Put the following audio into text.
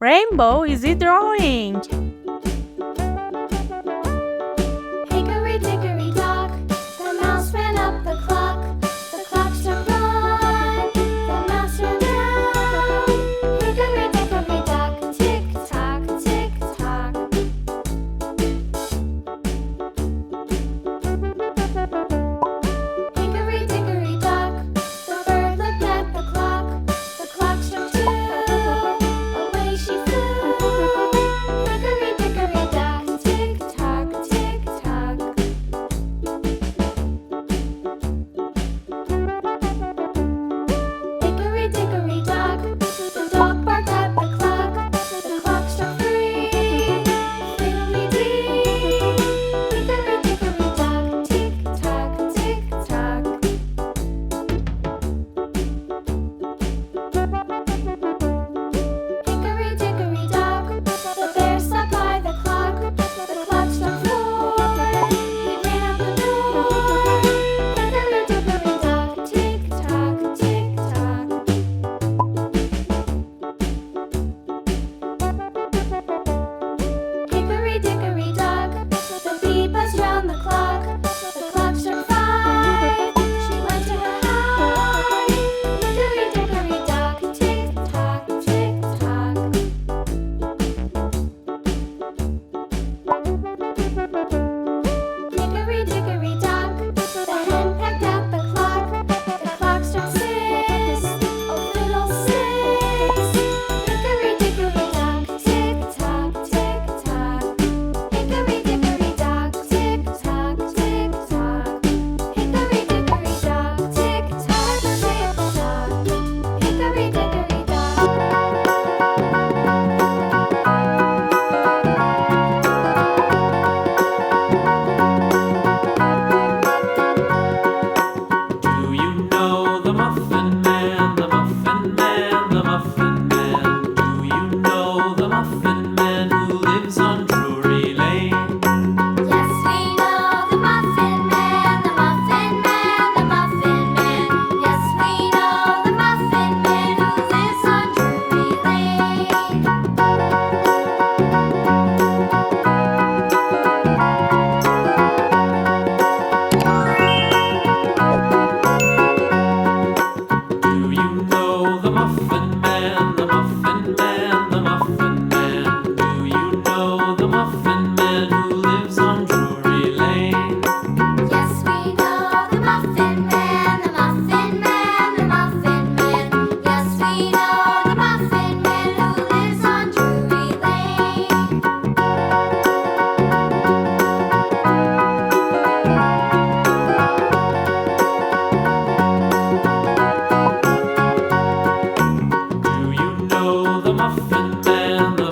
rainbow is he drawing? Hickory dickory dock, the mouse ran up the clock. The clock struck one, the mouse ran down. Hickory dickory dock, tick tock, tick tock. Hickory dickory dock, the bird looked at the clock. The clock struck two, away she flew. Hickory dickory dock, tick tock, tick tock. Hickory dickory dock, the dog barked at the clock. The clock struck three, fiddly-dee. Hickory dickory dock, tick tock, tick tock. Hickory dickory dock, the bear sat by the clock. The clock struck four, he ran out the door. Hickory dickory dock, tick tock, tick tock. Hickory dickory dock, the bee buzzed round the clock. The clock struck five, she went to her hive. Hickory dickory dock, tick tock, tick tock. Hickory dickory dock, the hen pecked at the clock. The clock struck six, oh fiddlesticks. Hickory dickory dock, tick tock, tick tock. Hickory dickory dock, tick tock, tick tock. Hickory dickory dock, tick tock, tick tock. Hickory dickory dock. Do you know the Muffin Man, the Muffin Man, the Muffin Man? Do you know the Muffin Man who lives on Drury Lane? Yes, we know the Muffin Man, the Muffin Man, the Muffin Man. Yes, we know the Muffin Man who lives on Drury Lane. Do you know the Muffin Man, the Muffin Man, the Muffin Man? Do you know the Muffin Man who lives on Drury Lane? Yes, we know the Muffin Man, the Muffin Man, the Muffin Man. Yes, we know the Muffin Man who lives on Drury Lane. Do you know the Muffin Man, the